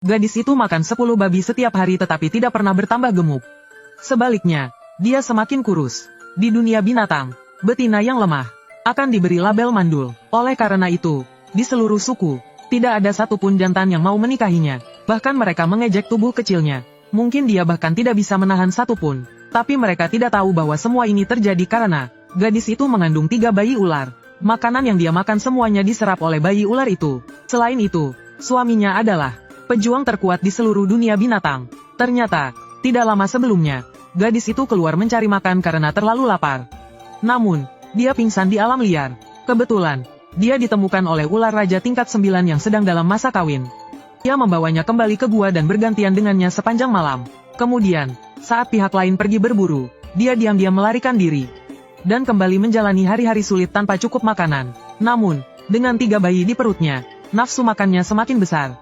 Gadis itu makan 10 babi setiap hari tetapi tidak pernah bertambah gemuk. Sebaliknya, dia semakin kurus. Di dunia binatang, betina yang lemah akan diberi label mandul. Oleh karena itu, di seluruh suku, tidak ada satupun jantan yang mau menikahinya. Bahkan mereka mengejek tubuh kecilnya. Mungkin dia bahkan tidak bisa menahan satupun. Tapi mereka tidak tahu bahwa semua ini terjadi karena gadis itu mengandung 3 bayi ular. Makanan yang dia makan semuanya diserap oleh bayi ular itu. Selain itu, suaminya adalah pejuang terkuat di seluruh dunia binatang. Ternyata, tidak lama sebelumnya, gadis itu keluar mencari makan karena terlalu lapar. Namun, dia pingsan di alam liar. Kebetulan, dia ditemukan oleh ular raja tingkat 9 yang sedang dalam masa kawin. Dia membawanya kembali ke gua dan bergantian dengannya sepanjang malam. Kemudian, saat pihak lain pergi berburu, dia diam-diam melarikan diri. Dan kembali menjalani hari-hari sulit tanpa cukup makanan. Namun, dengan 3 bayi di perutnya, nafsu makannya semakin besar.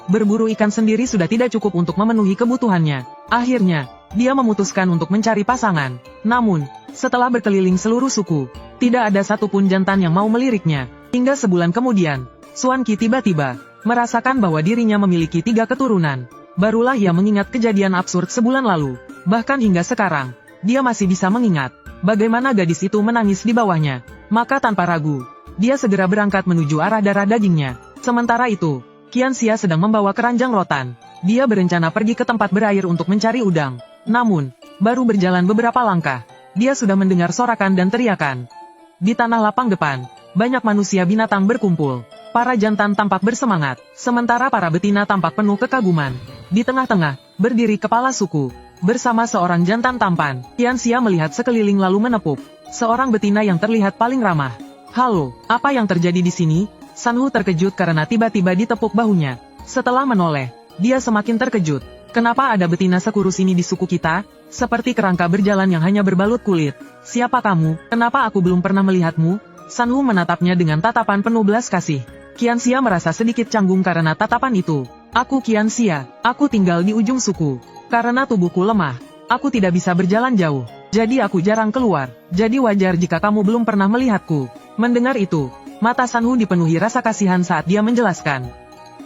Berburu ikan sendiri sudah tidak cukup untuk memenuhi kebutuhannya. Akhirnya, dia memutuskan untuk mencari pasangan. Namun, setelah berkeliling seluruh suku, tidak ada satupun jantan yang mau meliriknya. Hingga sebulan kemudian, Xuan Qi tiba-tiba merasakan bahwa dirinya memiliki 3 keturunan. Barulah ia mengingat kejadian absurd sebulan lalu. Bahkan hingga sekarang, dia masih bisa mengingat bagaimana gadis itu menangis di bawahnya. Maka tanpa ragu, dia segera berangkat menuju arah darah dagingnya. Sementara itu, Qianxia sedang membawa keranjang rotan. Dia berencana pergi ke tempat berair untuk mencari udang. Namun, baru berjalan beberapa langkah, dia sudah mendengar sorakan dan teriakan. Di tanah lapang depan, banyak manusia binatang berkumpul. Para jantan tampak bersemangat, sementara para betina tampak penuh kekaguman. Di tengah-tengah, berdiri kepala suku. Bersama seorang jantan tampan, Qianxia melihat sekeliling lalu menepuk seorang betina yang terlihat paling ramah. "Halo, apa yang terjadi di sini?" Sanhu terkejut karena tiba-tiba ditepuk bahunya. Setelah menoleh, dia semakin terkejut. "Kenapa ada betina sekurus ini di suku kita? Seperti kerangka berjalan yang hanya berbalut kulit. Siapa kamu? Kenapa aku belum pernah melihatmu?" Sanhu menatapnya dengan tatapan penuh belas kasih. Qianxia merasa sedikit canggung karena tatapan itu. "Aku Qianxia, aku tinggal di ujung suku. Karena tubuhku lemah, aku tidak bisa berjalan jauh. Jadi aku jarang keluar. Jadi wajar jika kamu belum pernah melihatku." Mendengar itu, mata Sanhu dipenuhi rasa kasihan saat dia menjelaskan.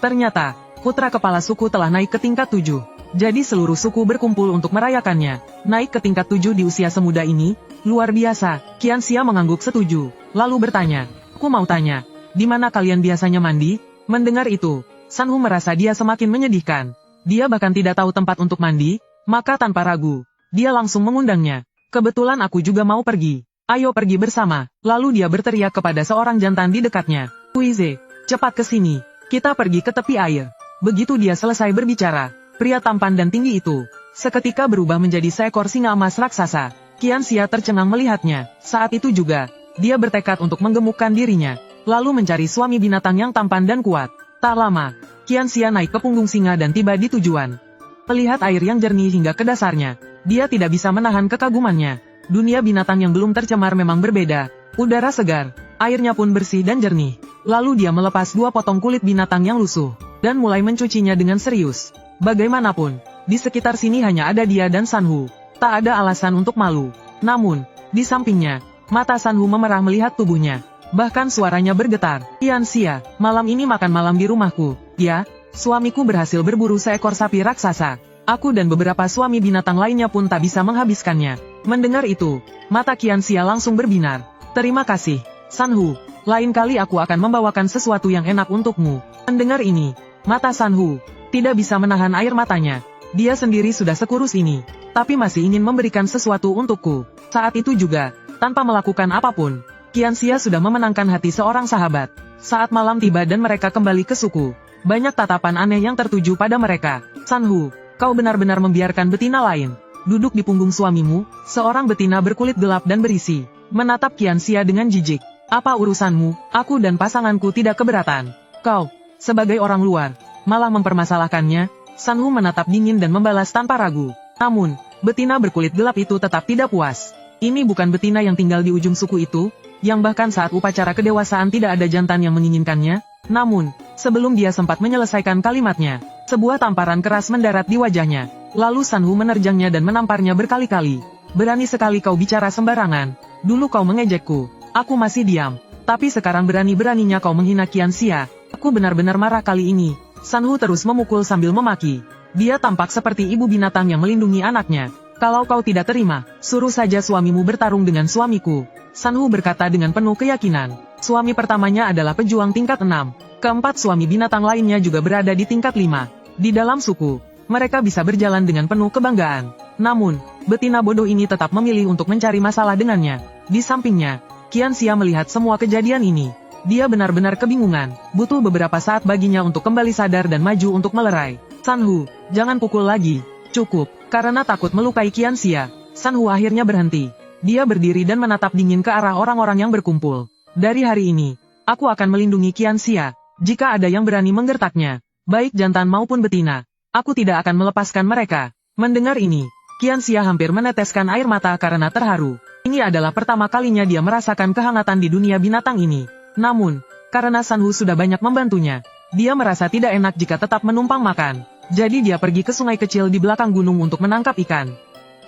Ternyata, putra kepala suku telah naik ke tingkat 7. Jadi seluruh suku berkumpul untuk merayakannya. Naik ke tingkat 7 di usia semuda ini, luar biasa. Qianxia mengangguk setuju, lalu bertanya, "Aku mau tanya, di mana kalian biasanya mandi?" Mendengar itu, Sanhu merasa dia semakin menyedihkan. Dia bahkan tidak tahu tempat untuk mandi, maka tanpa ragu, dia langsung mengundangnya. "Kebetulan aku juga mau pergi. Ayo pergi bersama." Lalu dia berteriak kepada seorang jantan di dekatnya, "Huize, cepat ke sini. Kita pergi ke tepi air." Begitu dia selesai berbicara, pria tampan dan tinggi itu seketika berubah menjadi seekor singa emas raksasa. Qianxia tercengang melihatnya. Saat itu juga, dia bertekad untuk menggemukkan dirinya, lalu mencari suami binatang yang tampan dan kuat. Tak lama, Qianxia naik ke punggung singa dan tiba di tujuan. Melihat air yang jernih hingga ke dasarnya, dia tidak bisa menahan kekagumannya. Dunia binatang yang belum tercemar memang berbeda. Udara segar, airnya pun bersih dan jernih. Lalu dia melepas 2 potong kulit binatang yang lusuh, dan mulai mencucinya dengan serius. Bagaimanapun, di sekitar sini hanya ada dia dan Sanhu. Tak ada alasan untuk malu. Namun, di sampingnya, mata Sanhu memerah melihat tubuhnya. Bahkan suaranya bergetar. "Qianxia, malam ini makan malam di rumahku." "Ya, suamiku berhasil berburu seekor sapi raksasa. Aku dan beberapa suami binatang lainnya pun tak bisa menghabiskannya." Mendengar itu, mata Qianxia langsung berbinar. "Terima kasih, Sanhu. Lain kali aku akan membawakan sesuatu yang enak untukmu." Mendengar ini, mata Sanhu tidak bisa menahan air matanya. Dia sendiri sudah sekurus ini, tapi masih ingin memberikan sesuatu untukku. Saat itu juga, tanpa melakukan apapun, Qianxia sudah memenangkan hati seorang sahabat. Saat malam tiba dan mereka kembali ke suku, banyak tatapan aneh yang tertuju pada mereka. "Sanhu, kau benar-benar membiarkan betina lain duduk di punggung suamimu?" Seorang betina berkulit gelap dan berisi menatap Qianxia dengan jijik. "Apa urusanmu? Aku dan pasanganku tidak keberatan. Kau, sebagai orang luar, malah mempermasalahkannya." Sanhu menatap dingin dan membalas tanpa ragu. Namun, betina berkulit gelap itu tetap tidak puas. Ini bukan betina yang tinggal di ujung suku itu, yang bahkan saat upacara kedewasaan tidak ada jantan yang menginginkannya. Namun, sebelum dia sempat menyelesaikan kalimatnya, sebuah tamparan keras mendarat di wajahnya. Lalu Sanhu menerjangnya dan menamparnya berkali-kali. "Berani sekali kau bicara sembarangan. Dulu kau mengejekku. Aku masih diam. Tapi sekarang berani-beraninya kau menghina Qianxia. Aku benar-benar marah kali ini." Sanhu terus memukul sambil memaki. Dia tampak seperti ibu binatang yang melindungi anaknya. Kalau kau tidak terima, suruh saja suamimu bertarung dengan suamiku. Sanhu berkata dengan penuh keyakinan. Suami pertamanya adalah pejuang tingkat 6. Keempat suami binatang lainnya juga berada di tingkat 5. Di dalam suku, mereka bisa berjalan dengan penuh kebanggaan. Namun, betina bodoh ini tetap memilih untuk mencari masalah dengannya. Di sampingnya, Qianxia melihat semua kejadian ini. Dia benar-benar kebingungan. Butuh beberapa saat baginya untuk kembali sadar dan maju untuk melerai. Sanhu, jangan pukul lagi. Cukup. Karena takut melukai Qianxia, Sanhu akhirnya berhenti. Dia berdiri dan menatap dingin ke arah orang-orang yang berkumpul. Dari hari ini, aku akan melindungi Qianxia. Jika ada yang berani menggertaknya, baik jantan maupun betina, aku tidak akan melepaskan mereka. Mendengar ini, Qianxia hampir meneteskan air mata karena terharu. Ini adalah pertama kalinya dia merasakan kehangatan di dunia binatang ini. Namun, karena Sanhu sudah banyak membantunya, dia merasa tidak enak jika tetap menumpang makan. Jadi dia pergi ke sungai kecil di belakang gunung untuk menangkap ikan.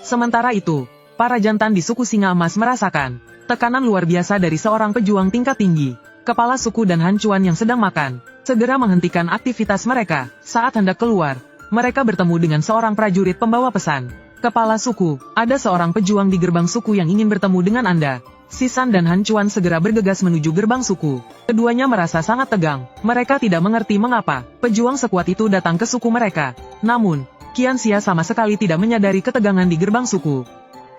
Sementara itu, para jantan di suku Singa Emas merasakan tekanan luar biasa dari seorang pejuang tingkat tinggi. Kepala suku dan Hancuan yang sedang makan segera menghentikan aktivitas mereka. Saat hendak keluar, mereka bertemu dengan seorang prajurit pembawa pesan. Kepala suku, ada seorang pejuang di gerbang suku yang ingin bertemu dengan Anda. Sisan dan Hancuan segera bergegas menuju gerbang suku. Keduanya merasa sangat tegang. Mereka tidak mengerti mengapa pejuang sekuat itu datang ke suku mereka. Namun, Qianxia sama sekali tidak menyadari ketegangan di gerbang suku.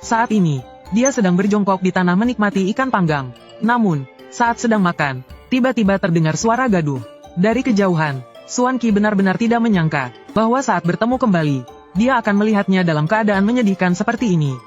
Saat ini, dia sedang berjongkok di tanah menikmati ikan panggang. Namun, saat sedang makan, tiba-tiba terdengar suara gaduh. Dari kejauhan, Xuan Qi benar-benar tidak menyangka bahwa saat bertemu kembali, dia akan melihatnya dalam keadaan menyedihkan seperti ini.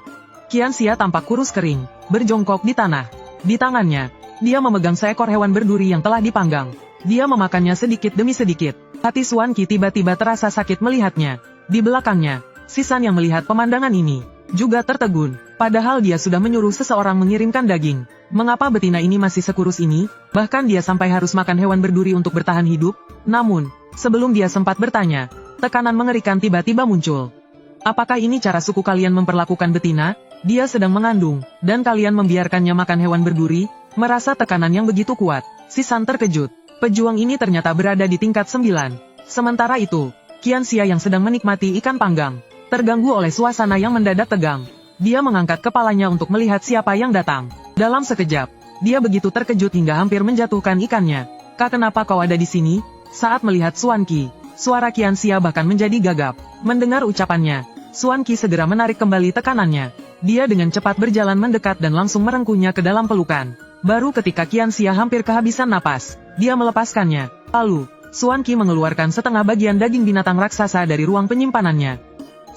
Qianxia tampak kurus kering, berjongkok di tanah. Di tangannya, dia memegang seekor hewan berduri yang telah dipanggang. Dia memakannya sedikit demi sedikit. Hati Xuan Qi tiba-tiba terasa sakit melihatnya. Di belakangnya, Sisan yang melihat pemandangan ini juga tertegun. Padahal dia sudah menyuruh seseorang mengirimkan daging. Mengapa betina ini masih sekurus ini? Bahkan dia sampai harus makan hewan berduri untuk bertahan hidup. Namun, sebelum dia sempat bertanya, tekanan mengerikan tiba-tiba muncul. Apakah ini cara suku kalian memperlakukan betina? Dia sedang mengandung, dan kalian membiarkannya makan hewan berduri? Merasa tekanan yang begitu kuat, Sisan terkejut. Pejuang ini ternyata berada di tingkat 9. Sementara itu, Qianxia yang sedang menikmati ikan panggang, terganggu oleh suasana yang mendadak tegang. Dia mengangkat kepalanya untuk melihat siapa yang datang. Dalam sekejap, dia begitu terkejut hingga hampir menjatuhkan ikannya. Kak, kenapa kau ada di sini? Saat melihat Xuan Qi, suara Qianxia bahkan menjadi gagap. Mendengar ucapannya, Xuan Qi segera menarik kembali tekanannya. Dia dengan cepat berjalan mendekat dan langsung merengkuhnya ke dalam pelukan. Baru ketika Qianxia hampir kehabisan napas, dia melepaskannya. Lalu, Xuan Qi mengeluarkan setengah bagian daging binatang raksasa dari ruang penyimpanannya.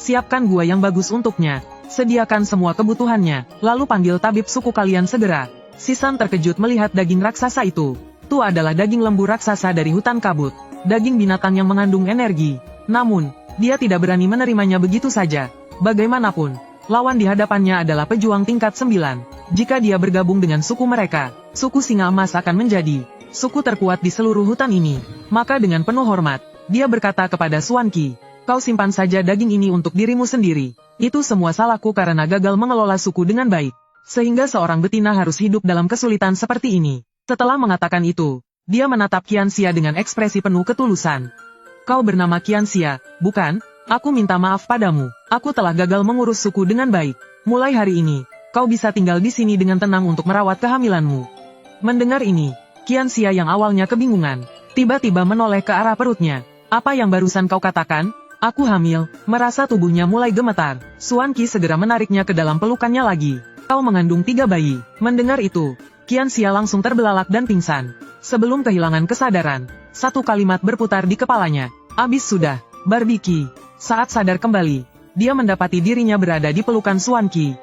Siapkan gua yang bagus untuknya. Sediakan semua kebutuhannya, lalu panggil tabib suku kalian segera. Sisan terkejut melihat daging raksasa itu. Itu adalah daging lembu raksasa dari hutan kabut. Daging binatang yang mengandung energi. Namun, dia tidak berani menerimanya begitu saja. Bagaimanapun, lawan di hadapannya adalah pejuang tingkat 9. Jika dia bergabung dengan suku mereka, suku Singa Emas akan menjadi suku terkuat di seluruh hutan ini. Maka dengan penuh hormat, dia berkata kepada Xuan Qi, kau simpan saja daging ini untuk dirimu sendiri. Itu semua salahku karena gagal mengelola suku dengan baik. Sehingga seorang betina harus hidup dalam kesulitan seperti ini. Setelah mengatakan itu, dia menatap Qianxia dengan ekspresi penuh ketulusan. Kau bernama Qianxia, bukan? Aku minta maaf padamu. Aku telah gagal mengurus suku dengan baik. Mulai hari ini, kau bisa tinggal di sini dengan tenang untuk merawat kehamilanmu. Mendengar ini, Qianxia yang awalnya kebingungan, tiba-tiba menoleh ke arah perutnya. Apa yang barusan kau katakan? Aku hamil. Merasa tubuhnya mulai gemetar, Xuan Qi segera menariknya ke dalam pelukannya lagi. Kau mengandung 3 bayi. Mendengar itu, Qianxia langsung terbelalak dan pingsan. Sebelum kehilangan kesadaran, satu kalimat berputar di kepalanya. Abis sudah, Barbie. Saat sadar kembali, dia mendapati dirinya berada di pelukan Xuan Qi.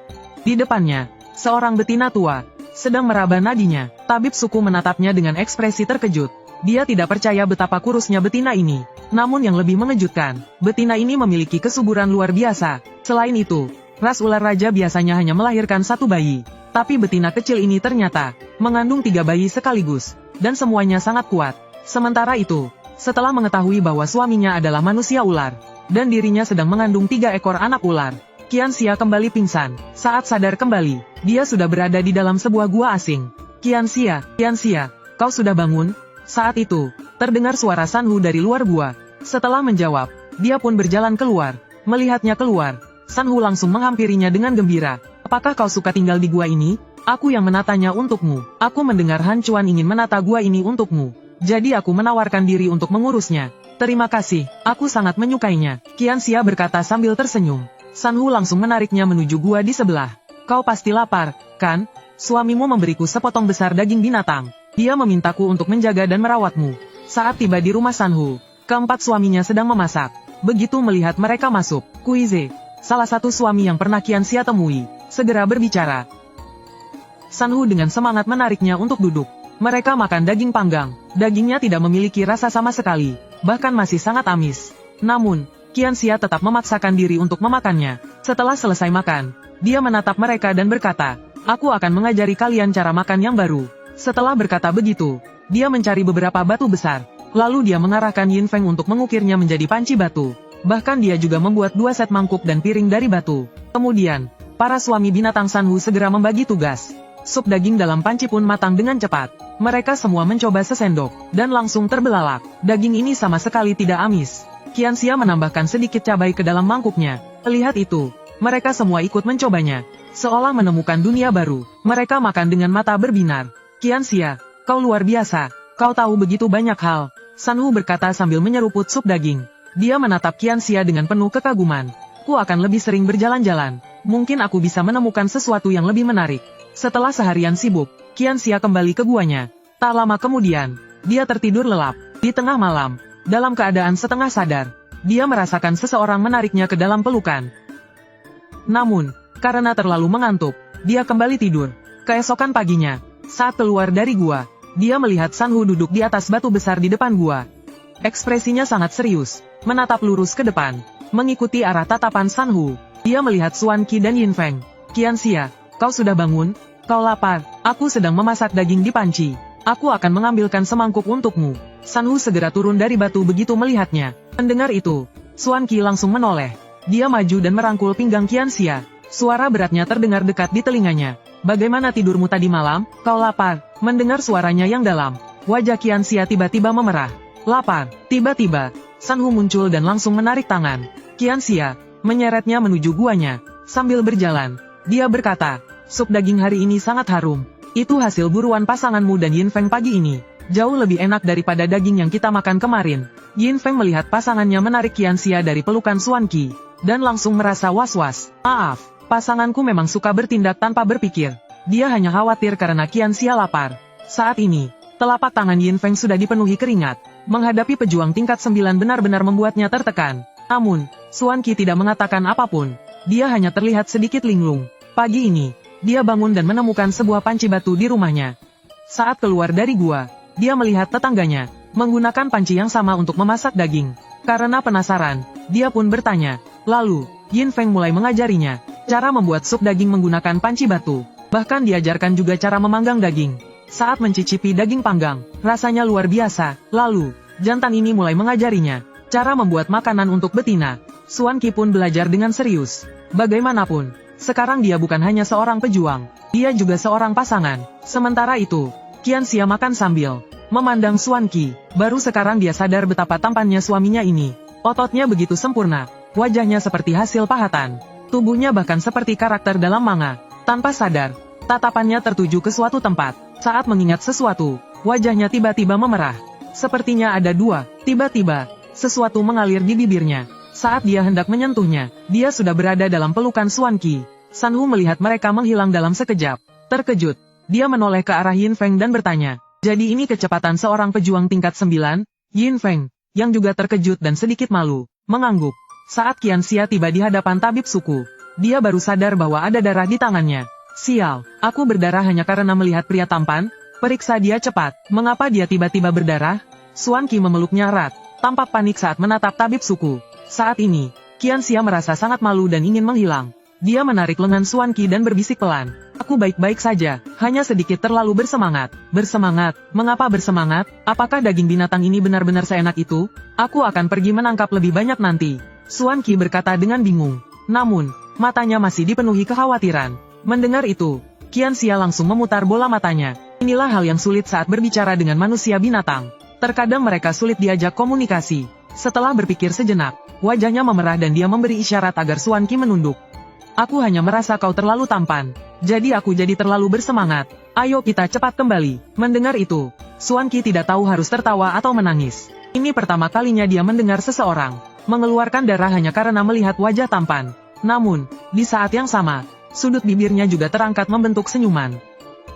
Di depannya, seorang betina tua sedang meraba nadinya. Tabib suku menatapnya dengan ekspresi terkejut. Dia tidak percaya betapa kurusnya betina ini. Namun yang lebih mengejutkan, betina ini memiliki kesuburan luar biasa. Selain itu, ras ular raja biasanya hanya melahirkan 1 bayi. Tapi betina kecil ini ternyata mengandung 3 bayi sekaligus. Dan semuanya sangat kuat. Sementara itu, setelah mengetahui bahwa suaminya adalah manusia ular, dan dirinya sedang mengandung 3 ekor anak ular, Qianxia kembali pingsan. Saat sadar kembali, dia sudah berada di dalam sebuah gua asing. Qianxia, kau sudah bangun? Saat itu, Terdengar suara Sanhu dari luar gua. Setelah menjawab, dia pun berjalan keluar. Melihatnya keluar, Sanhu langsung menghampirinya dengan gembira. Apakah kau suka tinggal di gua ini? Aku yang menatanya untukmu. Aku mendengar Han Chuan ingin menata gua ini untukmu. Jadi aku menawarkan diri untuk mengurusnya. Terima kasih, aku sangat menyukainya. Qianxia berkata sambil tersenyum. Sanhu langsung menariknya menuju gua di sebelah. Kau pasti lapar, kan? Suamimu memberiku sepotong besar daging binatang. Dia memintaku untuk menjaga dan merawatmu. Saat tiba di rumah Sanhu, keempat suaminya sedang memasak. Begitu melihat mereka masuk, Kuize, salah satu suami yang pernah Qianxia temui, segera berbicara. Sanhu dengan semangat menariknya untuk duduk. Mereka makan daging panggang. Dagingnya tidak memiliki rasa sama sekali, bahkan masih sangat amis. Namun, Qianxia tetap memaksakan diri untuk memakannya. Setelah selesai makan, dia menatap mereka dan berkata, "Aku akan mengajari kalian cara makan yang baru." Setelah berkata begitu, dia mencari beberapa batu besar. Lalu dia mengarahkan Yin Feng untuk mengukirnya menjadi panci batu. Bahkan dia juga membuat 2 set mangkuk dan piring dari batu. Kemudian, para suami binatang Sanhu segera membagi tugas. Sup daging dalam panci pun matang dengan cepat. Mereka semua mencoba sesendok, dan langsung terbelalak. Daging ini sama sekali tidak amis. Qianxia menambahkan sedikit cabai ke dalam mangkuknya. Lihat itu, mereka semua ikut mencobanya. Seolah menemukan dunia baru, mereka makan dengan mata berbinar. Qianxia, kau luar biasa. Kau tahu begitu banyak hal. Sanhu berkata sambil menyeruput sup daging. Dia menatap Qianxia dengan penuh kekaguman. Aku akan lebih sering berjalan-jalan. Mungkin aku bisa menemukan sesuatu yang lebih menarik. Setelah seharian sibuk, Qianxia kembali ke guanya. Tak lama kemudian, dia tertidur lelap. Di tengah malam, dalam keadaan setengah sadar, dia merasakan seseorang menariknya ke dalam pelukan. Namun, karena terlalu mengantuk, dia kembali tidur. Keesokan paginya, saat keluar dari gua, dia melihat Sanhu duduk di atas batu besar di depan gua. Ekspresinya sangat serius, menatap lurus ke depan, mengikuti arah tatapan Sanhu. Dia melihat Xuan Qi dan Yin Feng. Qianxia, kau sudah bangun? Kau lapar? Aku sedang memasak daging di panci. Aku akan mengambilkan semangkuk untukmu. Sanhu segera turun dari batu begitu melihatnya. Mendengar itu, Xuan Qi langsung menoleh. Dia maju dan merangkul pinggang Qianxia. Suara beratnya terdengar dekat di telinganya. Bagaimana tidurmu tadi malam? Kau lapar? Mendengar suaranya yang dalam, wajah Qianxia tiba-tiba memerah. Lapar. Tiba-tiba, Sanhu muncul dan langsung menarik tangan Qianxia, menyeretnya menuju guanya. Sambil berjalan, dia berkata, "Sup daging hari ini sangat harum. Itu hasil buruan pasanganmu dan Yin Feng pagi ini. Jauh lebih enak daripada daging yang kita makan kemarin." Yin Feng melihat pasangannya menarik Qianxia dari pelukan Xuan Qi, dan langsung merasa was-was. "Maaf, pasanganku memang suka bertindak tanpa berpikir. Dia hanya khawatir karena Qianxia lapar." Saat ini, telapak tangan Yin Feng sudah dipenuhi keringat. Menghadapi pejuang tingkat 9 benar-benar membuatnya tertekan. Namun, Xuan Qi tidak mengatakan apapun. Dia hanya terlihat sedikit linglung. Pagi ini, dia bangun dan menemukan sebuah panci batu di rumahnya. Saat keluar dari gua, dia melihat tetangganya menggunakan panci yang sama untuk memasak daging. Karena penasaran, dia pun bertanya. Lalu, Yin Feng mulai mengajarinya cara membuat sup daging menggunakan panci batu. Bahkan diajarkan juga cara memanggang daging. Saat mencicipi daging panggang, rasanya luar biasa. Lalu, jantan ini mulai mengajarinya cara membuat makanan untuk betina. Xuan Qi pun belajar dengan serius. Bagaimanapun, sekarang dia bukan hanya seorang pejuang, dia juga seorang pasangan. Sementara itu, Qianxia makan sambil memandang Xuan Qi. Baru sekarang dia sadar betapa tampannya suaminya ini. Ototnya begitu sempurna, wajahnya seperti hasil pahatan. Tubuhnya bahkan seperti karakter dalam manga. Tanpa sadar, tatapannya tertuju ke suatu tempat. Saat mengingat sesuatu, wajahnya tiba-tiba memerah. Sepertinya ada dua. Tiba-tiba, sesuatu mengalir di bibirnya. Saat dia hendak menyentuhnya, dia sudah berada dalam pelukan Xuan Qi. Sanhu melihat mereka menghilang dalam sekejap. Terkejut, dia menoleh ke arah Yin Feng dan bertanya, "Jadi ini kecepatan seorang pejuang tingkat 9? Yin Feng, yang juga terkejut dan sedikit malu, mengangguk. Saat Qianxia tiba di hadapan tabib suku, dia baru sadar bahwa ada darah di tangannya. "Sial, aku berdarah hanya karena melihat pria tampan?" Periksa dia cepat. Mengapa dia tiba-tiba berdarah? Xuan Qi memeluknya erat, tampak panik saat menatap tabib suku. Saat ini, Qianxia merasa sangat malu dan ingin menghilang. Dia menarik lengan Xuan Qi dan berbisik pelan. "Aku baik-baik saja, hanya sedikit terlalu bersemangat." "Bersemangat? Mengapa bersemangat? Apakah daging binatang ini benar-benar seenak itu? Aku akan pergi menangkap lebih banyak nanti." Xuan Qi berkata dengan bingung. Namun, matanya masih dipenuhi kekhawatiran. Mendengar itu, Qianxia langsung memutar bola matanya. Inilah hal yang sulit saat berbicara dengan manusia binatang. Terkadang mereka sulit diajak komunikasi. Setelah berpikir sejenak, wajahnya memerah dan dia memberi isyarat agar Xuan Qi menunduk. Aku hanya merasa kau terlalu tampan. Jadi aku jadi terlalu bersemangat. Ayo kita cepat kembali. Mendengar itu, Xuan Qi tidak tahu harus tertawa atau menangis. Ini pertama kalinya dia mendengar seseorang mengeluarkan darah hanya karena melihat wajah tampan. Namun, di saat yang sama, sudut bibirnya juga terangkat membentuk senyuman.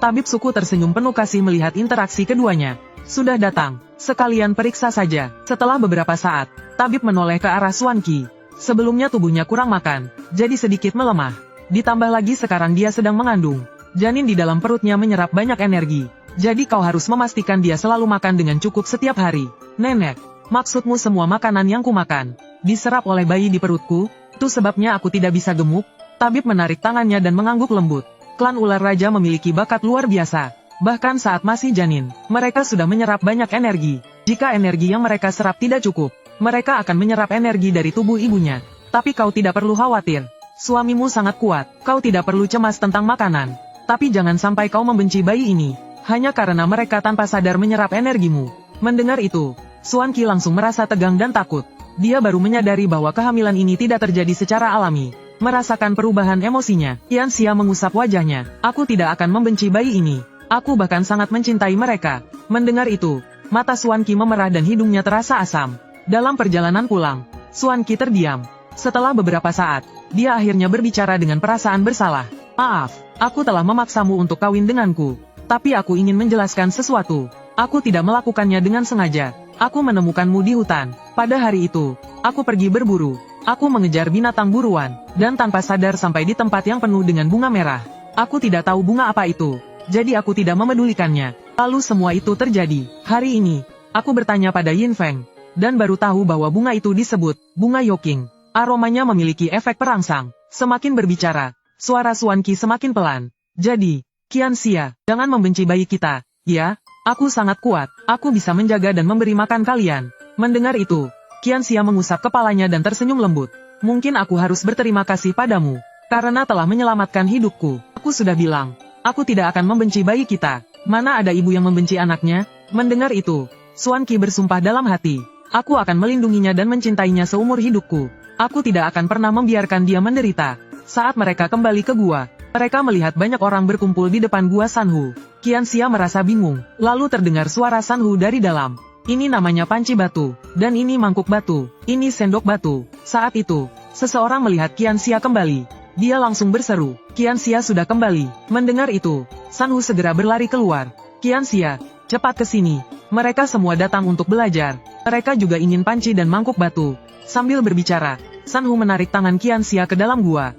Tabib suku tersenyum penuh kasih melihat interaksi keduanya. Sudah datang, sekalian periksa saja. Setelah beberapa saat, tabib menoleh ke arah Xuan Qi. Sebelumnya tubuhnya kurang makan, jadi sedikit melemah. Ditambah lagi sekarang dia sedang mengandung. Janin di dalam perutnya menyerap banyak energi. Jadi kau harus memastikan dia selalu makan dengan cukup setiap hari. Nenek, maksudmu semua makanan yang kumakan diserap oleh bayi di perutku? Itu sebabnya aku tidak bisa gemuk? Tabib menarik tangannya dan mengangguk lembut. Klan ular raja memiliki bakat luar biasa. Bahkan saat masih janin, mereka sudah menyerap banyak energi. Jika energi yang mereka serap tidak cukup, mereka akan menyerap energi dari tubuh ibunya. Tapi kau tidak perlu khawatir. Suamimu sangat kuat, kau tidak perlu cemas tentang makanan. Tapi jangan sampai kau membenci bayi ini, hanya karena mereka tanpa sadar menyerap energimu. Mendengar itu, Xuan Qi langsung merasa tegang dan takut. Dia baru menyadari bahwa kehamilan ini tidak terjadi secara alami. Merasakan perubahan emosinya, Qianxia mengusap wajahnya. Aku tidak akan membenci bayi ini. Aku bahkan sangat mencintai mereka. Mendengar itu, mata Xuan Qi memerah dan hidungnya terasa asam. Dalam perjalanan pulang, Xuan Qi terdiam. Setelah beberapa saat, dia akhirnya berbicara dengan perasaan bersalah. Maaf, aku telah memaksamu untuk kawin denganku. Tapi aku ingin menjelaskan sesuatu. Aku tidak melakukannya dengan sengaja. Aku menemukanmu di hutan. Pada hari itu, aku pergi berburu. Aku mengejar binatang buruan, dan tanpa sadar sampai di tempat yang penuh dengan bunga merah. Aku tidak tahu bunga apa itu, jadi aku tidak memedulikannya. Lalu semua itu terjadi. Hari ini, aku bertanya pada Yin Feng, dan baru tahu bahwa bunga itu disebut bunga Yoking. Aromanya memiliki efek perangsang. Semakin berbicara, suara Xuan Qi semakin pelan. Jadi, Qianxia, jangan membenci bayi kita. Ya, aku sangat kuat. Aku bisa menjaga dan memberi makan kalian. Mendengar itu, Qianxia mengusap kepalanya dan tersenyum lembut. Mungkin aku harus berterima kasih padamu, karena telah menyelamatkan hidupku. Aku sudah bilang, aku tidak akan membenci bayi kita. Mana ada ibu yang membenci anaknya? Mendengar itu, Xuan Qi bersumpah dalam hati. Aku akan melindunginya dan mencintainya seumur hidupku. Aku tidak akan pernah membiarkan dia menderita. Saat mereka kembali ke gua, mereka melihat banyak orang berkumpul di depan gua Sanhu. Qianxia merasa bingung, lalu terdengar suara Sanhu dari dalam. Ini namanya panci batu, dan ini mangkuk batu, ini sendok batu. Saat itu, seseorang melihat Qianxia kembali. Dia langsung berseru, Qianxia sudah kembali. Mendengar itu, Sanhu segera berlari keluar. Qianxia, cepat ke sini. Mereka semua datang untuk belajar. Mereka juga ingin panci dan mangkuk batu. Sambil berbicara, Sanhu menarik tangan Qianxia ke dalam gua.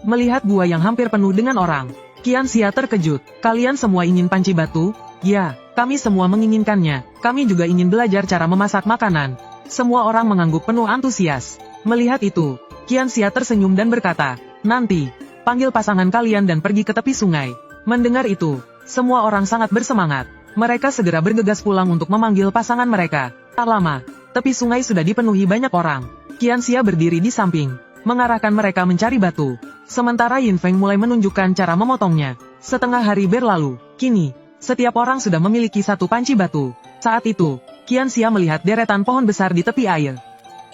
Melihat gua yang hampir penuh dengan orang, Qianxia terkejut. Kalian semua ingin panci batu? Ya, kami semua menginginkannya. Kami juga ingin belajar cara memasak makanan. Semua orang mengangguk penuh antusias. Melihat itu, Qianxia tersenyum dan berkata, nanti, panggil pasangan kalian dan pergi ke tepi sungai. Mendengar itu, semua orang sangat bersemangat. Mereka segera bergegas pulang untuk memanggil pasangan mereka. Tak lama, tepi sungai sudah dipenuhi banyak orang. Qianxia berdiri di samping, mengarahkan mereka mencari batu. Sementara Yin Feng mulai menunjukkan cara memotongnya. Setengah hari berlalu, kini, setiap orang sudah memiliki satu panci batu. Saat itu, Qianxia melihat deretan pohon besar di tepi air.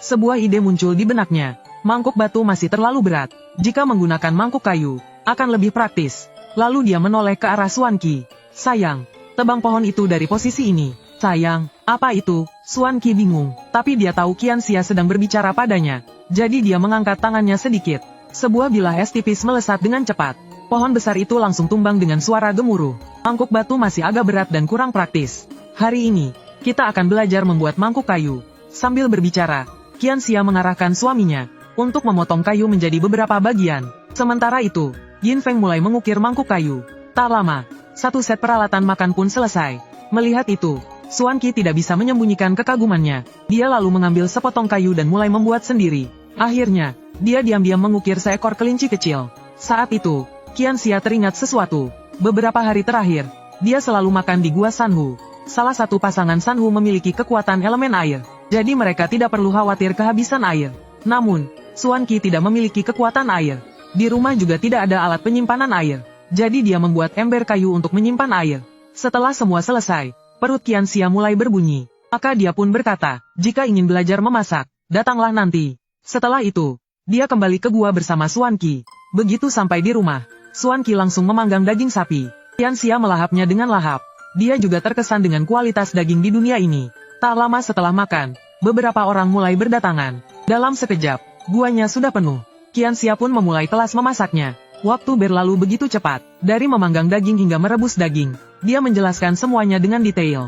Sebuah ide muncul di benaknya. Mangkuk batu masih terlalu berat. Jika menggunakan mangkuk kayu, akan lebih praktis. Lalu dia menoleh ke arah Xuan Qi. Sayang, tebang pohon itu dari posisi ini. Sayang, apa itu? Xuan Qi bingung, tapi dia tahu Qianxia sedang berbicara padanya. Jadi dia mengangkat tangannya sedikit. Sebuah bilah es tipis melesat dengan cepat. Pohon besar itu langsung tumbang dengan suara gemuruh. Mangkuk batu masih agak berat dan kurang praktis. Hari ini, kita akan belajar membuat mangkuk kayu. Sambil berbicara, Qianxia mengarahkan suaminya untuk memotong kayu menjadi beberapa bagian. Sementara itu, Yin Feng mulai mengukir mangkuk kayu. Tak lama, satu set peralatan makan pun selesai. Melihat itu, Xuan Qi tidak bisa menyembunyikan kekagumannya. Dia lalu mengambil sepotong kayu dan mulai membuat sendiri. Akhirnya, dia diam-diam mengukir seekor kelinci kecil. Saat itu, Qianxia teringat sesuatu. Beberapa hari terakhir, dia selalu makan di gua Sanhu. Salah satu pasangan Sanhu memiliki kekuatan elemen air, jadi mereka tidak perlu khawatir kehabisan air. Namun, Xuan Qi tidak memiliki kekuatan air. Di rumah juga tidak ada alat penyimpanan air. Jadi dia membuat ember kayu untuk menyimpan air. Setelah semua selesai, perut Qianxia mulai berbunyi. Maka dia pun berkata, jika ingin belajar memasak, datanglah nanti. Setelah itu, dia kembali ke gua bersama Xuan Qi. Begitu sampai di rumah, Xuan Qi langsung memanggang daging sapi. Qianxia melahapnya dengan lahap. Dia juga terkesan dengan kualitas daging di dunia ini. Tak lama setelah makan, beberapa orang mulai berdatangan. Dalam sekejap, guanya sudah penuh. Qianxia pun memulai kelas memasaknya. Waktu berlalu begitu cepat. Dari memanggang daging hingga merebus daging, dia menjelaskan semuanya dengan detail.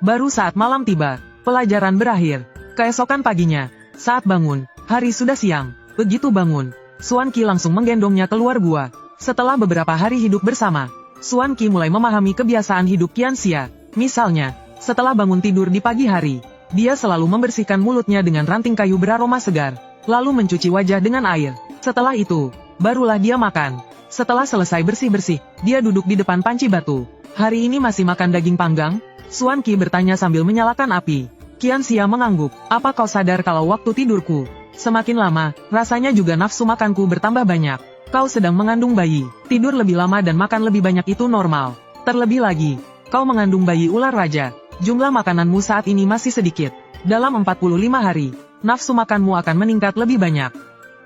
Baru saat malam tiba, pelajaran berakhir. Keesokan paginya, saat bangun, hari sudah siang. Begitu bangun, Xuan Qi langsung menggendongnya keluar gua. Setelah beberapa hari hidup bersama, Xuan Qi mulai memahami kebiasaan hidup Qianxia. Misalnya, setelah bangun tidur di pagi hari, dia selalu membersihkan mulutnya dengan ranting kayu beraroma segar, lalu mencuci wajah dengan air. Setelah itu, barulah dia makan. Setelah selesai bersih-bersih, dia duduk di depan panci batu. Hari ini masih makan daging panggang? Xuan Qi bertanya sambil menyalakan api. Qianxia mengangguk. Apa kau sadar kalau waktu tidurku semakin lama, rasanya juga nafsu makanku bertambah banyak. Kau sedang mengandung bayi. Tidur lebih lama dan makan lebih banyak itu normal. Terlebih lagi, kau mengandung bayi ular raja. Jumlah makananmu saat ini masih sedikit. Dalam 45 hari, nafsu makanmu akan meningkat lebih banyak.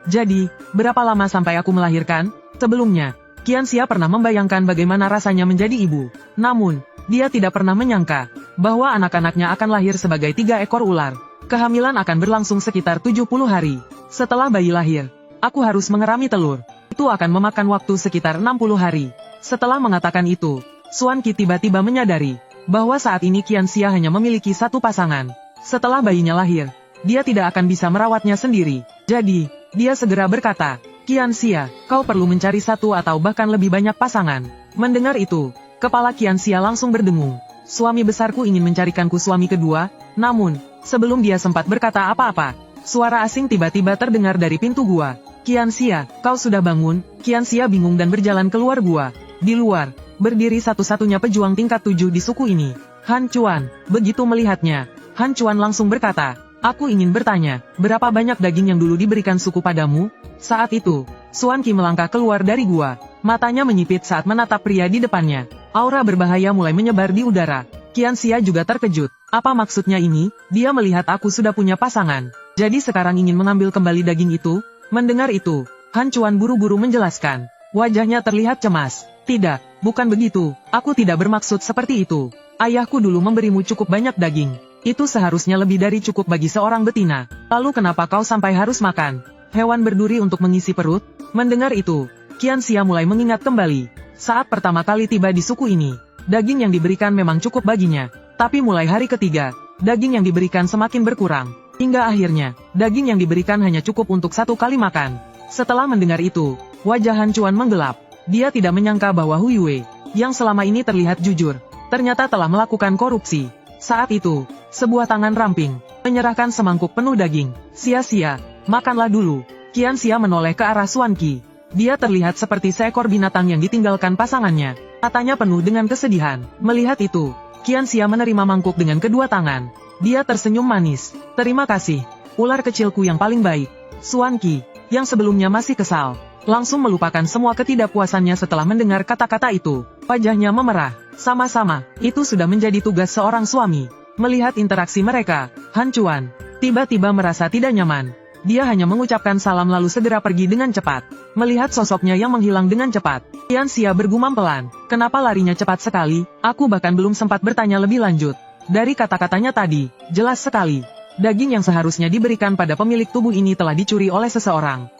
Jadi, berapa lama sampai aku melahirkan? Sebelumnya, Qianxia pernah membayangkan bagaimana rasanya menjadi ibu. Namun, dia tidak pernah menyangka bahwa anak-anaknya akan lahir sebagai 3 ekor ular. Kehamilan akan berlangsung sekitar 70 hari. Setelah bayi lahir, aku harus mengerami telur. Itu akan memakan waktu sekitar 60 hari. Setelah mengatakan itu, Xuan Qi tiba-tiba menyadari bahwa saat ini Qianxia hanya memiliki satu pasangan. Setelah bayinya lahir, dia tidak akan bisa merawatnya sendiri. Jadi, dia segera berkata, Qianxia, kau perlu mencari satu atau bahkan lebih banyak pasangan. Mendengar itu, kepala Qianxia langsung berdengung. Suami besarku ingin mencarikanku suami kedua, namun, sebelum dia sempat berkata apa-apa, suara asing tiba-tiba terdengar dari pintu gua. Qianxia, kau sudah bangun? Qianxia bingung dan berjalan keluar gua. Di luar, berdiri satu-satunya pejuang tingkat 7 di suku ini, Han Chuan. Begitu melihatnya, Han Chuan langsung berkata, aku ingin bertanya, berapa banyak daging yang dulu diberikan suku padamu? Saat itu, Xuan Qi melangkah keluar dari gua. Matanya menyipit saat menatap pria di depannya. Aura berbahaya mulai menyebar di udara. Qianxia juga terkejut. Apa maksudnya ini? Dia melihat aku sudah punya pasangan. Jadi sekarang ingin mengambil kembali daging itu? Mendengar itu, Han Chuan buru-buru menjelaskan. Wajahnya terlihat cemas. Tidak, bukan begitu. Aku tidak bermaksud seperti itu. Ayahku dulu memberimu cukup banyak daging. Itu seharusnya lebih dari cukup bagi seorang betina. Lalu kenapa kau sampai harus makan hewan berduri untuk mengisi perut? Mendengar itu, Qianxia mulai mengingat kembali. Saat pertama kali tiba di suku ini, daging yang diberikan memang cukup baginya. Tapi mulai hari ketiga, daging yang diberikan semakin berkurang. Hingga akhirnya, daging yang diberikan hanya cukup untuk 1 kali makan. Setelah mendengar itu, wajah Han Chuan menggelap. Dia tidak menyangka bahwa Hu Yue, yang selama ini terlihat jujur, ternyata telah melakukan korupsi. Saat itu, sebuah tangan ramping menyerahkan semangkuk penuh daging. Sia-sia, makanlah dulu. Qianxia menoleh ke arah Xuan Qi. Dia terlihat seperti seekor binatang yang ditinggalkan pasangannya. Matanya penuh dengan kesedihan. Melihat itu, Qianxia menerima mangkuk dengan kedua tangan. Dia tersenyum manis. Terima kasih, ular kecilku yang paling baik. Xuan Qi, yang sebelumnya masih kesal, langsung melupakan semua ketidakpuasannya setelah mendengar kata-kata itu. Wajahnya memerah. Sama-sama, itu sudah menjadi tugas seorang suami. Melihat interaksi mereka, Han Chuan tiba-tiba merasa tidak nyaman. Dia hanya mengucapkan salam lalu segera pergi dengan cepat. Melihat sosoknya yang menghilang dengan cepat, Qianxia bergumam pelan. Kenapa larinya cepat sekali? Aku bahkan belum sempat bertanya lebih lanjut. Dari kata-katanya tadi, jelas sekali. Daging yang seharusnya diberikan pada pemilik tubuh ini telah dicuri oleh seseorang.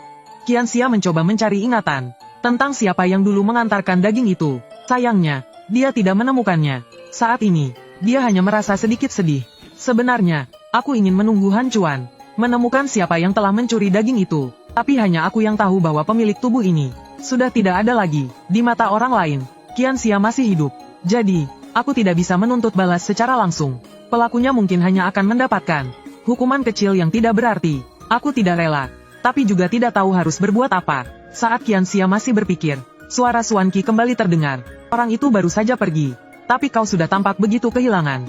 Qianxia mencoba mencari ingatan tentang siapa yang dulu mengantarkan daging itu. Sayangnya, dia tidak menemukannya. Saat ini, dia hanya merasa sedikit sedih. Sebenarnya, aku ingin menunggu Han Chuan menemukan siapa yang telah mencuri daging itu. Tapi hanya aku yang tahu bahwa pemilik tubuh ini sudah tidak ada lagi di mata orang lain. Qianxia masih hidup. Jadi, aku tidak bisa menuntut balas secara langsung. Pelakunya mungkin hanya akan mendapatkan hukuman kecil yang tidak berarti. Aku tidak rela, tapi juga tidak tahu harus berbuat apa. Saat Qianxia masih berpikir, suara Xuan Qi kembali terdengar. Orang itu baru saja pergi, tapi kau sudah tampak begitu kehilangan.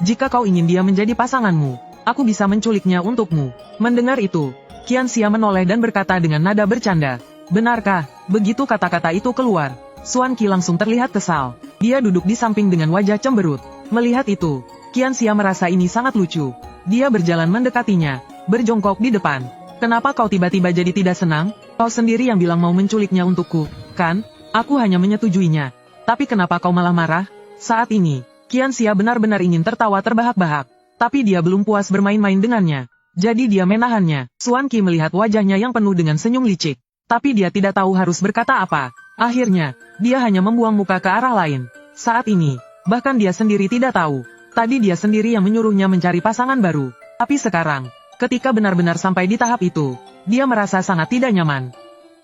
Jika kau ingin dia menjadi pasanganmu, aku bisa menculiknya untukmu. Mendengar itu, Qianxia menoleh dan berkata dengan nada bercanda. Benarkah? Begitu kata-kata itu keluar, Xuan Qi langsung terlihat kesal. Dia duduk di samping dengan wajah cemberut. Melihat itu, Qianxia merasa ini sangat lucu. Dia berjalan mendekatinya, berjongkok di depan. Kenapa kau tiba-tiba jadi tidak senang? Kau sendiri yang bilang mau menculiknya untukku, kan? Aku hanya menyetujuinya. Tapi kenapa kau malah marah? Saat ini, Qianxia benar-benar ingin tertawa terbahak-bahak. Tapi dia belum puas bermain-main dengannya. Jadi dia menahannya. Xuan Qi melihat wajahnya yang penuh dengan senyum licik. Tapi dia tidak tahu harus berkata apa. Akhirnya, dia hanya membuang muka ke arah lain. Saat ini, bahkan dia sendiri tidak tahu. Tadi dia sendiri yang menyuruhnya mencari pasangan baru. Tapi sekarang, ketika benar-benar sampai di tahap itu, dia merasa sangat tidak nyaman.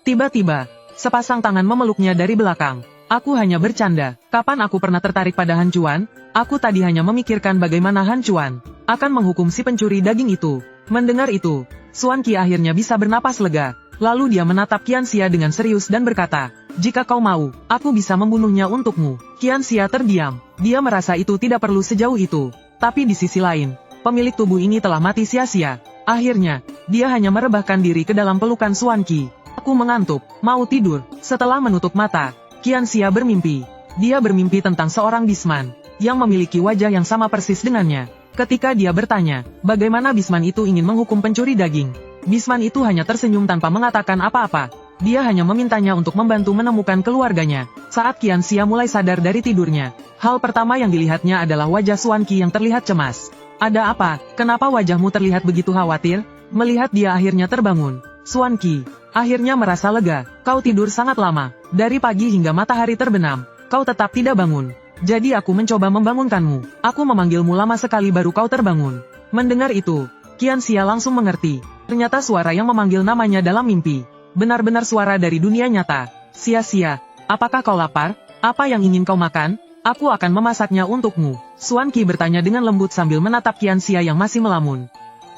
Tiba-tiba, sepasang tangan memeluknya dari belakang. Aku hanya bercanda. Kapan aku pernah tertarik pada Han Chuan? Aku tadi hanya memikirkan bagaimana Han Chuan akan menghukum si pencuri daging itu. Mendengar itu, Xuan Qi akhirnya bisa bernapas lega. Lalu dia menatap Qianxia dengan serius dan berkata, "Jika kau mau, aku bisa membunuhnya untukmu." Qianxia terdiam. Dia merasa itu tidak perlu sejauh itu. Tapi di sisi lain, pemilik tubuh ini telah mati sia-sia. Akhirnya, dia hanya merebahkan diri ke dalam pelukan Xuan Qi. Aku mengantuk, mau tidur. Setelah menutup mata, Qianxia bermimpi. Dia bermimpi tentang seorang Bisman, yang memiliki wajah yang sama persis dengannya. Ketika dia bertanya, bagaimana Bisman itu ingin menghukum pencuri daging, Bisman itu hanya tersenyum tanpa mengatakan apa-apa. Dia hanya memintanya untuk membantu menemukan keluarganya. Saat Qianxia mulai sadar dari tidurnya, hal pertama yang dilihatnya adalah wajah Xuan Qi yang terlihat cemas. "Ada apa? Kenapa wajahmu terlihat begitu khawatir?" Melihat dia akhirnya terbangun, Xuan Qi akhirnya merasa lega. "Kau tidur sangat lama. Dari pagi hingga matahari terbenam, kau tetap tidak bangun. Jadi aku mencoba membangunkanmu. Aku memanggilmu lama sekali baru kau terbangun." Mendengar itu, Qianxia langsung mengerti. Ternyata suara yang memanggil namanya dalam mimpi benar-benar suara dari dunia nyata. "Sia-sia, apakah kau lapar? Apa yang ingin kau makan? Aku akan memasaknya untukmu." Xuan Qi bertanya dengan lembut sambil menatap Qianxia yang masih melamun.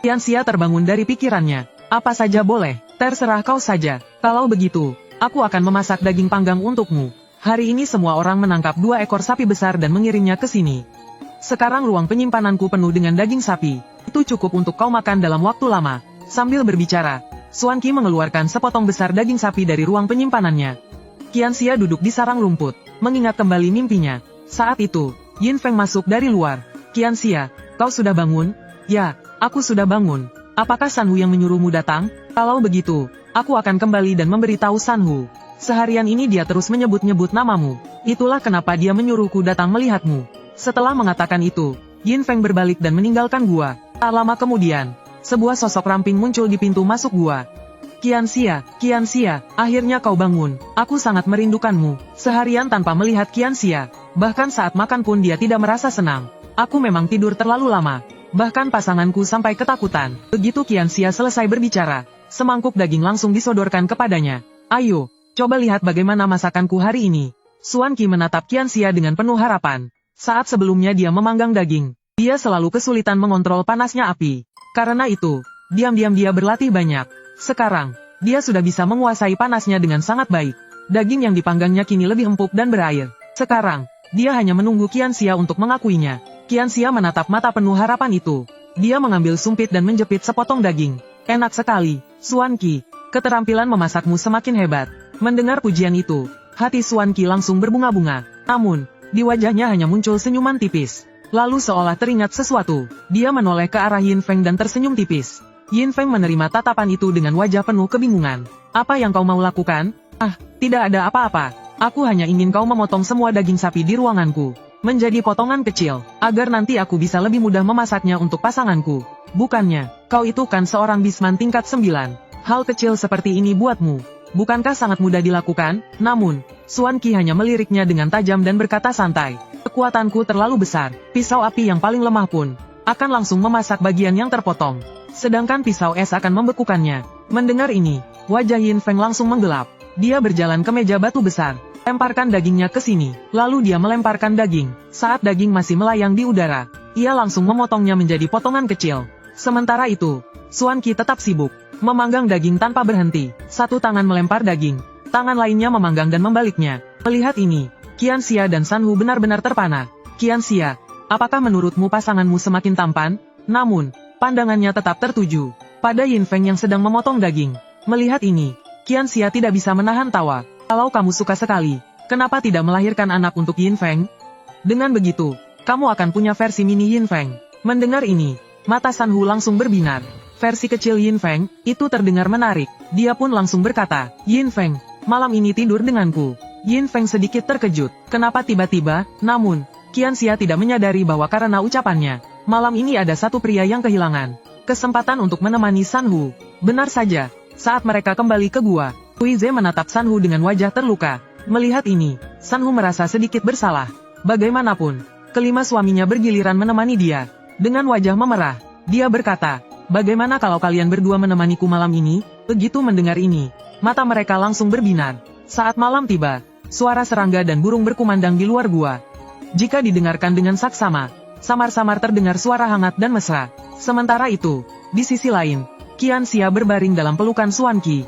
Qianxia terbangun dari pikirannya. "Apa saja boleh, terserah kau saja. Kalau begitu, aku akan memasak daging panggang untukmu. Hari ini semua orang menangkap 2 ekor sapi besar dan mengirimnya ke sini. Sekarang ruang penyimpananku penuh dengan daging sapi. Itu cukup untuk kau makan dalam waktu lama." Sambil berbicara, Xuan Qi mengeluarkan sepotong besar daging sapi dari ruang penyimpanannya. Qianxia duduk di sarang rumput, mengingat kembali mimpinya. Saat itu, Yin Feng masuk dari luar. "Qianxia, kau sudah bangun?" "Ya, aku sudah bangun. Apakah Sanhu yang menyuruhmu datang?" "Kalau begitu, aku akan kembali dan memberitahu Sanhu. Seharian ini dia terus menyebut-nyebut namamu. Itulah kenapa dia menyuruhku datang melihatmu." Setelah mengatakan itu, Yin Feng berbalik dan meninggalkan gua. Tak lama kemudian, sebuah sosok ramping muncul di pintu masuk gua. "Qianxia, Qianxia, akhirnya kau bangun. Aku sangat merindukanmu." Seharian tanpa melihat Qianxia, bahkan saat makan pun dia tidak merasa senang. "Aku memang tidur terlalu lama. Bahkan pasanganku sampai ketakutan." Begitu Qianxia selesai berbicara, semangkuk daging langsung disodorkan kepadanya. "Ayo, coba lihat bagaimana masakanku hari ini." Xuan Qi menatap Qianxia dengan penuh harapan. Saat sebelumnya dia memanggang daging, dia selalu kesulitan mengontrol panasnya api. Karena itu, diam-diam dia berlatih banyak. Sekarang, dia sudah bisa menguasai panasnya dengan sangat baik. Daging yang dipanggangnya kini lebih empuk dan berair. Sekarang, dia hanya menunggu Qianxia untuk mengakuinya. Qianxia menatap mata penuh harapan itu. Dia mengambil sumpit dan menjepit sepotong daging. "Enak sekali, Xuan Qi. Keterampilan memasakmu semakin hebat." Mendengar pujian itu, hati Xuan Qi langsung berbunga-bunga. Namun, di wajahnya hanya muncul senyuman tipis. Lalu seolah teringat sesuatu, dia menoleh ke arah Yin Feng dan tersenyum tipis. Yin Feng menerima tatapan itu dengan wajah penuh kebingungan. "Apa yang kau mau lakukan?" "Ah, tidak ada apa-apa. Aku hanya ingin kau memotong semua daging sapi di ruanganku menjadi potongan kecil, agar nanti aku bisa lebih mudah memasaknya untuk pasanganku." "Bukannya, kau itu kan seorang Bisman tingkat 9. Hal kecil seperti ini buatmu, bukankah sangat mudah dilakukan?" Namun, Xuan Qi hanya meliriknya dengan tajam dan berkata santai, "Kekuatanku terlalu besar. Pisau api yang paling lemah pun akan langsung memasak bagian yang terpotong. Sedangkan pisau es akan membekukannya." Mendengar ini, wajah Yin Feng langsung menggelap. Dia berjalan ke meja batu besar, lemparkan dagingnya ke sini, lalu dia melemparkan daging. Saat daging masih melayang di udara, ia langsung memotongnya menjadi potongan kecil. Sementara itu, Xuan Qi tetap sibuk memanggang daging tanpa berhenti. Satu tangan melempar daging, tangan lainnya memanggang dan membaliknya. Melihat ini, Qianxia dan Sanhu benar-benar terpana. "Qianxia, apakah menurutmu pasanganmu semakin tampan?" Namun, pandangannya tetap tertuju pada Yin Feng yang sedang memotong daging. Melihat ini, Qianxia tidak bisa menahan tawa. "Kalau kamu suka sekali, kenapa tidak melahirkan anak untuk Yin Feng?" Dengan begitu, kamu akan punya versi mini Yin Feng. Mendengar ini, mata San Hu langsung berbinar. Versi kecil Yin Feng, itu terdengar menarik. Dia pun langsung berkata, Yin Feng, malam ini tidur denganku. Yin Feng sedikit terkejut. Kenapa tiba-tiba? Namun, Qianxia tidak menyadari bahwa karena ucapannya, malam ini ada satu pria yang kehilangan kesempatan untuk menemani San Hu. Benar saja, saat mereka kembali ke gua, Hui Ze menatap San Hu dengan wajah terluka. Melihat ini, San Hu merasa sedikit bersalah. Bagaimanapun, kelima suaminya bergiliran menemani dia. Dengan wajah memerah, dia berkata, bagaimana kalau kalian berdua menemaniku malam ini? Begitu mendengar ini, mata mereka langsung berbinar. Saat malam tiba, suara serangga dan burung berkumandang di luar gua. Jika didengarkan dengan saksama, samar-samar terdengar suara hangat dan mesra. Sementara itu, di sisi lain, Qianxia berbaring dalam pelukan Xuan Qi.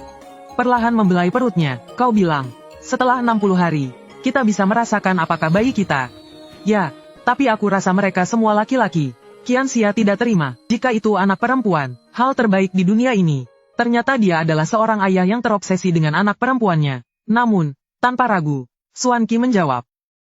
Perlahan membelai perutnya, kau bilang, setelah 60 hari, kita bisa merasakan apakah bayi kita. Ya, tapi aku rasa mereka semua laki-laki. Qianxia tidak terima, jika itu anak perempuan, hal terbaik di dunia ini. Ternyata dia adalah seorang ayah yang terobsesi dengan anak perempuannya. Namun, tanpa ragu, Xuan Qi menjawab,